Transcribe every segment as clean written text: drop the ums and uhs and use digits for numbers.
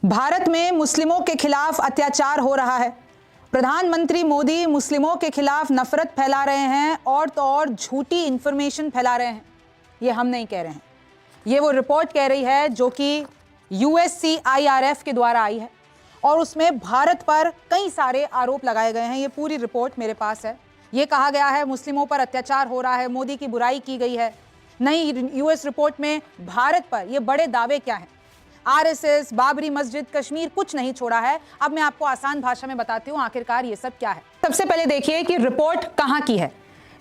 भारत में मुस्लिमों के खिलाफ अत्याचार हो रहा है। प्रधानमंत्री मोदी मुस्लिमों के खिलाफ नफरत फैला रहे हैं और तो और झूठी इंफॉर्मेशन फैला रहे हैं। ये हम नहीं कह रहे हैं, ये वो रिपोर्ट कह रही है जो कि USCIRF के द्वारा आई है और उसमें भारत पर कई सारे आरोप लगाए गए हैं। ये पूरी रिपोर्ट मेरे पास है। ये कहा गया है मुस्लिमों पर अत्याचार हो रहा है, मोदी की बुराई की गई है। नई US रिपोर्ट में भारत पर ये बड़े दावे क्या हैं? RSS, बाबरी मस्जिद, कश्मीर, कुछ नहीं छोड़ा है। अब मैं आपको आसान भाषा में बताती हूँ आखिरकार ये सब क्या है। सबसे पहले देखिए कि रिपोर्ट कहाँ की है।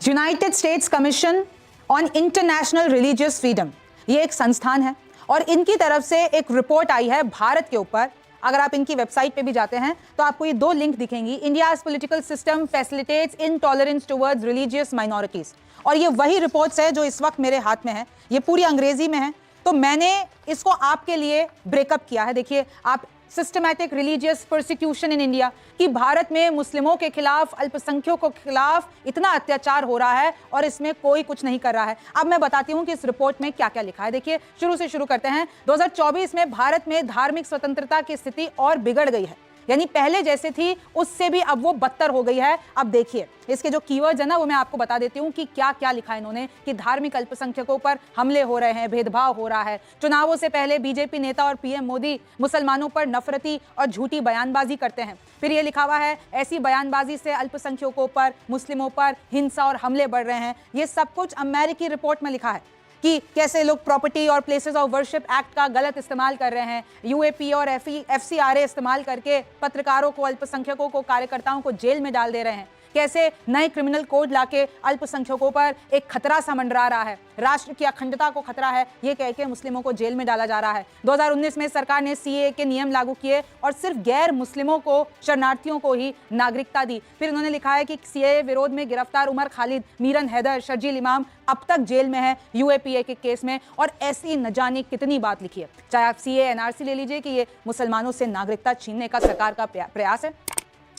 United states commission on international religious freedom, ये एक संस्थान है और इनकी तरफ से एक रिपोर्ट आई है भारत के ऊपर। अगर आप इनकी वेबसाइट पे भी जाते हैं तो आपको ये दो लिंक दिखेंगी। India's political system facilitates intolerance towards religious minorities, और ये वही रिपोर्ट्स है जो इस वक्त मेरे हाथ में है। ये पूरी अंग्रेजी में है, तो मैंने इसको आपके लिए ब्रेकअप किया है। देखिए आप, systematic religious persecution in India, कि भारत में मुस्लिमों के खिलाफ, अल्पसंख्यकों के खिलाफ इतना अत्याचार हो रहा है और इसमें कोई कुछ नहीं कर रहा है। अब मैं बताती हूं कि इस रिपोर्ट में क्या क्या लिखा है। देखिए शुरू से शुरू करते हैं। 2024 में भारत में धार्मिक स्वतंत्रता की स्थिति और बिगड़ गई है, यानी पहले जैसे थी उससे भी अब वो बदतर हो गई है। अब देखिए इसके जो कीवर्ड्स है ना, वो मैं आपको बता देती हूँ कि क्या क्या लिखा है इन्होंने। कि धार्मिक अल्पसंख्यकों पर हमले हो रहे हैं, भेदभाव हो रहा है, चुनावों से पहले बीजेपी नेता और PM मोदी मुसलमानों पर नफरती और झूठी बयानबाजी करते हैं। फिर ये लिखा हुआ है ऐसी बयानबाजी से अल्पसंख्यकों पर, मुस्लिमों पर हिंसा और हमले बढ़ रहे हैं। ये सब कुछ अमेरिकी रिपोर्ट में लिखा है कि कैसे लोग प्रॉपर्टी और प्लेसेस ऑफ वर्शिप एक्ट का गलत इस्तेमाल कर रहे हैं। UAP और FCRA इस्तेमाल करके पत्रकारों को, अल्पसंख्यकों को, कार्यकर्ताओं को जेल में डाल दे रहे हैं। कैसे नए क्रिमिनल कोड लाके अल्पसंख्यकों पर एक खतरा सा मंडरा रहा है, राष्ट्र की अखंडता को खतरा है, ये कह के मुस्लिमों को जेल में डाला जा रहा है। 2019 में सरकार ने CAA के नियम लागू किए और सिर्फ गैर मुस्लिमों को, शरणार्थियों को ही नागरिकता दी। फिर उन्होंने लिखा है कि CAA विरोध में गिरफ्तार उमर खालिद, मीरन हैदर, शर्जील इमाम अब तक जेल में है UAPA के केस में। और ऐसी न जाने कितनी बात लिखी है। चाहे आप CAA NRC ले लीजिए कि ये मुसलमानों से नागरिकता छीनने का सरकार का प्रयास है।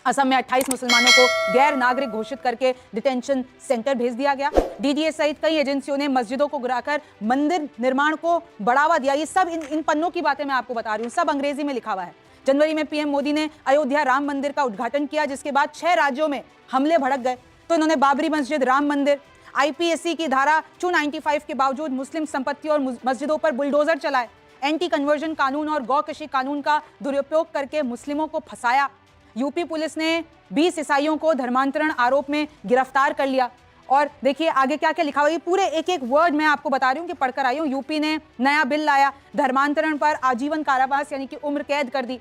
असम में 28 मुसलमानों को गैर नागरिक घोषित करके डिटेंशन सेंटर भेज दिया गया। DDA सहित कई एजेंसियों ने मस्जिदों को गिराकर मंदिर निर्माण को बढ़ावा दिया। ये सब इन पन्नों की बातें मैं आपको बता रही हूँ, सब अंग्रेजी में लिखा हुआ है। जनवरी में PM मोदी ने अयोध्या राम मंदिर का उद्घाटन किया, जिसके बाद 6 राज्यों में हमले भड़क गए। तो इन्होंने बाबरी मस्जिद, राम मंदिर, IPSC की धारा 295 के बावजूद मुस्लिम संपत्ति और मस्जिदों पर बुलडोजर चलाए। एंटी कन्वर्जन कानून और गौकशी कानून का दुरुपयोग करके मुस्लिमों को फंसाया। UP पुलिस ने 20 ईसाइयों को धर्मांतरण आरोप में गिरफ्तार कर लिया। और देखिए आगे क्या क्या लिखा हुआ है, पूरे एक एक वर्ड मैं आपको बता रही हूँ कि पढ़कर आई हूँ। UP ने नया बिल लाया, धर्मांतरण पर आजीवन कारावास यानी कि उम्र कैद कर दी।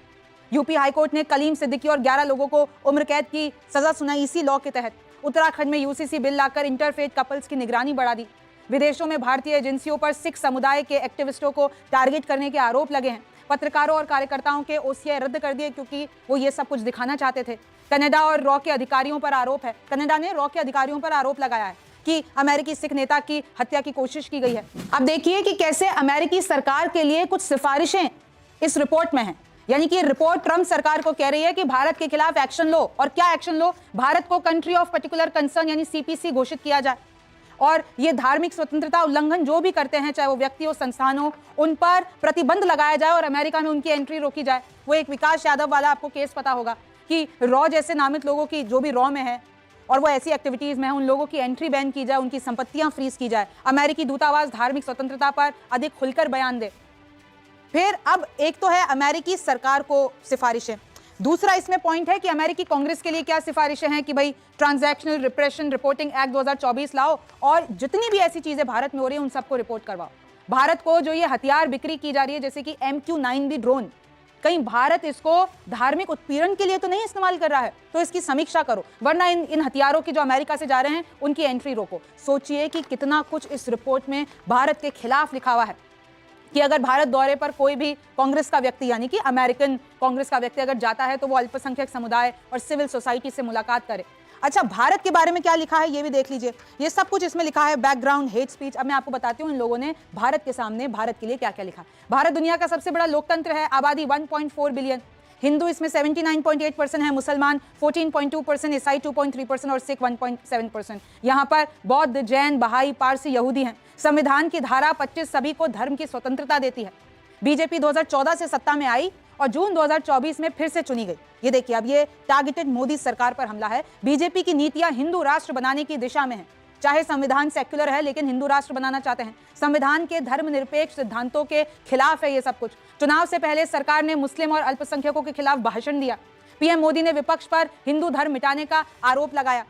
UP हाईकोर्ट ने कलीम सिद्दीकी और 11 लोगों को उम्र कैद की सजा सुनाई इसी लॉ के तहत। उत्तराखंड में UCC बिल लाकर इंटरफेथ कपल्स की निगरानी बढ़ा दी। विदेशों में भारतीय एजेंसियों पर सिख समुदाय के एक्टिविस्टों को टारगेट करने के आरोप लगे हैं। पत्रकारों और कार्यकर्ताओं के OCI रद्द कर दिए क्योंकि वो ये सब कुछ दिखाना चाहते थे। कनाडा और रॉ के अधिकारियों पर आरोप है, कनाडा ने रॉ के अधिकारियों पर आरोप लगाया है कि अमेरिकी सिख नेता की हत्या की कोशिश की गई है। अब देखिए कि कैसे अमेरिकी सरकार के लिए कुछ सिफारिशें इस रिपोर्ट में हैं। यानी कि रिपोर्ट ट्रंप सरकार को कह रही है कि भारत के खिलाफ एक्शन लो। और क्या एक्शन लो? भारत को कंट्री ऑफ पर्टिकुलर कंसर्न यानी CPC घोषित किया जाए और ये धार्मिक स्वतंत्रता उल्लंघन जो भी करते हैं, चाहे वो व्यक्ति हो, संस्थान हो, उन पर प्रतिबंध लगाया जाए और अमेरिका में उनकी एंट्री रोकी जाए। वो एक विकास यादव वाला आपको केस पता होगा कि रॉ जैसे नामित लोगों की, जो भी रॉ में है और वो ऐसी एक्टिविटीज में है, उन लोगों की एंट्री बैन की जाए, उनकी संपत्तियां फ्रीज की जाए। अमेरिकी दूतावास धार्मिक स्वतंत्रता पर अधिक खुलकर बयान दे। फिर अब एक तो है अमेरिकी सरकार को सिफारिशें, दूसरा इसमें पॉइंट है कि अमेरिकी कांग्रेस के लिए क्या सिफारिशें हैं कि भाई ट्रांजैक्शनल रिप्रेशन रिपोर्टिंग एक्ट 2024 लाओ और जितनी भी ऐसी चीजें भारत में हो रही है उन सबको रिपोर्ट करवाओ। भारत को जो ये हथियार बिक्री की जा रही है, जैसे कि MQ-9B ड्रोन, कहीं भारत इसको धार्मिक उत्पीड़न के लिए तो नहीं इस्तेमाल कर रहा है, तो इसकी समीक्षा करो, वरना इन हथियारों की जो अमेरिका से जा रहे हैं उनकी एंट्री रोको। सोचिए कि कितना कुछ इस रिपोर्ट में भारत के खिलाफ लिखा हुआ है कि अगर भारत दौरे पर कोई भी कांग्रेस का व्यक्ति यानी कि अमेरिकन कांग्रेस का व्यक्ति अगर जाता है तो वो अल्पसंख्यक समुदाय और सिविल सोसाइटी से मुलाकात करे। अच्छा, भारत के बारे में क्या लिखा है ये भी देख लीजिए। ये सब कुछ इसमें लिखा है, बैकग्राउंड, हेट स्पीच। अब मैं आपको बताती हूँ इन लोगों ने भारत के सामने, भारत के लिए क्या क्या लिखा। भारत दुनिया का सबसे बड़ा लोकतंत्र है, आबादी 1.4 बिलियन, हिंदू इसमें 79.8% है, मुसलमान 14.2%, ईसाई 2.3% और सिख 1.7%। यहाँ पर बौद्ध, जैन, बहाई, पारसी, यहूदी हैं। संविधान की धारा 25 सभी को धर्म की स्वतंत्रता देती है। बीजेपी 2014 से सत्ता में आई और जून 2024 में फिर से चुनी गई। ये देखिए, अब ये टारगेटेड मोदी सरकार पर हमला है। बीजेपी की नीतियां हिंदू राष्ट्र बनाने की दिशा में है। चाहे संविधान सेक्युलर है लेकिन हिंदू राष्ट्र बनाना चाहते हैं। संविधान के धर्मनिरपेक्ष सिद्धांतों के खिलाफ है ये सब कुछ। चुनाव से पहले सरकार ने मुस्लिम और अल्पसंख्यकों के खिलाफ भाषण दिया। पीएम मोदी ने विपक्ष पर हिंदू धर्म मिटाने का आरोप लगाया।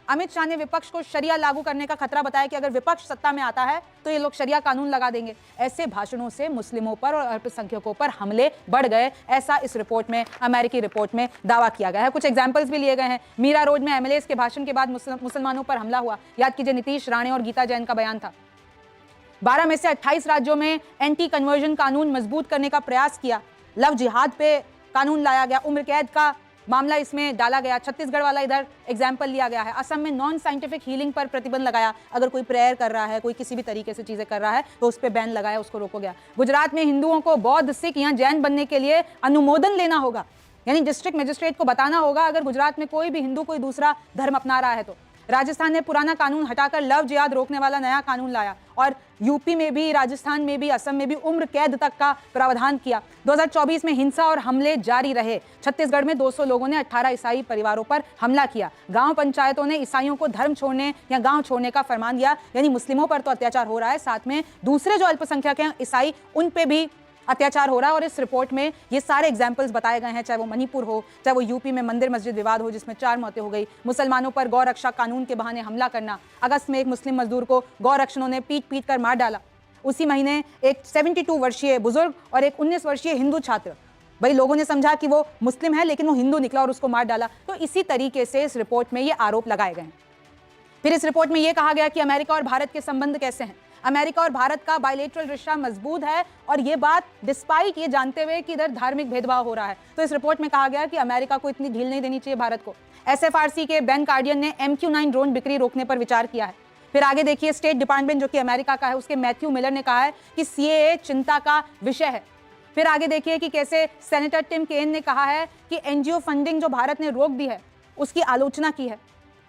अमित शाह ने विपक्ष को शरिया लागू करने का खतरा बताया कि अगर विपक्ष सत्ता में आता है तो ये लोग शरिया कानून लगा देंगे। ऐसे भाषणों से मुस्लिमों पर और अल्पसंख्यकों पर हमले बढ़ गए, ऐसा इस रिपोर्ट में, अमेरिकी रिपोर्ट में दावा किया गया है। कुछ एग्जांपल्स भी लिए गए हैं। मीरा रोड में एमएलएस के भाषण के बाद मुसलमानों पर हमला हुआ। याद कीजिए, नीतीश राणे और गीता जैन का बयान था। 12 में से 28 राज्यों में एंटी कन्वर्जन कानून मजबूत करने का प्रयास किया। लव जिहाद पे कानून लाया गया। उम्र कैद का मामला इसमें डाला गया। छत्तीसगढ़ वाला इधर एग्जाम्पल लिया गया है। असम में नॉन साइंटिफिक हीलिंग पर प्रतिबंध लगाया। अगर कोई प्रेयर कर रहा है, कोई किसी भी तरीके से चीजें कर रहा है तो उस पर बैन लगाया, उसको रोको गया। गुजरात में हिंदुओं को बौद्ध, सिख या जैन बनने के लिए अनुमोदन लेना होगा, यानी डिस्ट्रिक्ट मजिस्ट्रेट को बताना होगा अगर गुजरात में कोई भी हिंदू कोई दूसरा धर्म अपना रहा है तो। राजस्थान ने पुराना कानून हटाकर लव जिहाद रोकने वाला नया कानून लाया और यूपी में भी, राजस्थान में भी, असम में भी उम्र कैद तक का प्रावधान किया। 2024 में हिंसा और हमले जारी रहे। छत्तीसगढ़ में 200 लोगों ने 18 ईसाई परिवारों पर हमला किया। गांव पंचायतों ने ईसाइयों को धर्म छोड़ने या गांव छोड़ने का फरमान दिया। यानी मुस्लिमों पर तो अत्याचार हो रहा है, साथ में दूसरे जो अल्पसंख्यक हैं ईसाई, उन पे भी अत्याचार हो रहा है। और इस रिपोर्ट में ये सारे एग्जाम्पल्स बताए गए हैं, चाहे वो मणिपुर हो, चाहे वो यूपी में मंदिर मस्जिद विवाद हो जिसमें 4 मौतें हो गई, मुसलमानों पर गौ रक्षा कानून के बहाने हमला करना। अगस्त में एक मुस्लिम मजदूर को गौ रक्षकों ने पीट कर मार डाला। उसी महीने एक 72 वर्षीय बुजुर्ग और एक 19 वर्षीय हिंदू छात्र, भाई लोगों ने समझा कि वो मुस्लिम है लेकिन वो हिंदू निकला और उसको मार डाला। तो इसी तरीके से इस रिपोर्ट में ये आरोप लगाए गए हैं। फिर इस रिपोर्ट में ये कहा गया कि अमेरिका और भारत के संबंध कैसे हैं। अमेरिका और भारत का बायलैटरल रिश्ता मजबूत है और ये बात डिस्पाइट ये जानते हुए कि इधर धार्मिक भेदभाव हो रहा है। तो इस रिपोर्ट में कहा गया कि अमेरिका को इतनी ढील नहीं देनी चाहिए भारत को। एसएफआरसी के बेन कार्डियन ने MQ-9 ड्रोन बिक्री रोकने पर विचार किया है। फिर आगे देखिए, स्टेट डिपार्टमेंट जो कि अमेरिका का है, उसके मैथ्यू मिलर ने कहा है कि CAA चिंता का विषय है। फिर आगे देखिए कि कैसे सेनेटर टिम केन ने कहा है कि NGO फंडिंग जो भारत ने रोक दी है उसकी आलोचना की है।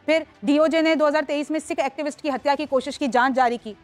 फिर DOJ ने 2023 में सिख एक्टिविस्ट की हत्या की कोशिश की जांच जारी की।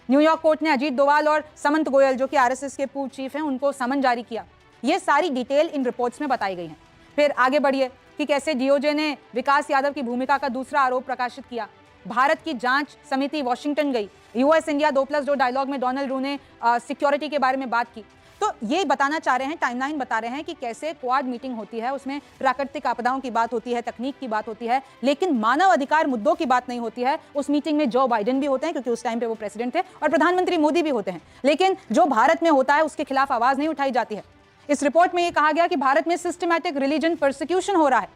न्यूयॉर्क कोर्ट ने अजीत डोवाल और समंत गोयल जो कि RSS के पूर्व चीफ हैं उनको समन जारी किया। ये सारी डिटेल इन रिपोर्ट्स में बताई गई हैं। फिर आगे बढ़िए कि कैसे DOJ ने विकास यादव की भूमिका का दूसरा आरोप प्रकाशित किया। भारत की जांच समिति वॉशिंगटन गई। US इंडिया 2+2 डायलॉग में डोनाल्ड रू ने सिक्योरिटी के बारे में बात की। तो ये बताना चाह रहे हैं, टाइमलाइन बता रहे हैं कि कैसे क्वाड मीटिंग होती है, उसमें प्राकृतिक आपदाओं की बात होती है, तकनीक की बात होती है, लेकिन मानव अधिकार मुद्दों की बात नहीं होती है। उस मीटिंग में जो बाइडेन भी होते हैं क्योंकि उस टाइम पे वो प्रेसिडेंट थे, और प्रधानमंत्री मोदी भी होते हैं, लेकिन जो भारत में होता है उसके खिलाफ आवाज नहीं उठाई जाती है। इस रिपोर्ट में ये कहा गया कि भारत में सिस्टमैटिक रिलीजन परसिक्यूशन हो रहा है,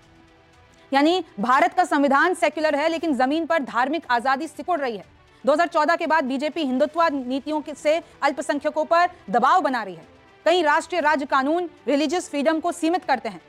यानी भारत का संविधान सेक्युलर है लेकिन जमीन पर धार्मिक आजादी सिकुड़ रही है। 2014 के बाद बीजेपी हिंदुत्व नीतियों से अल्पसंख्यकों पर दबाव बना रही है। कई राष्ट्रीय राज्य कानून रिलीजियस फ्रीडम को सीमित करते हैं।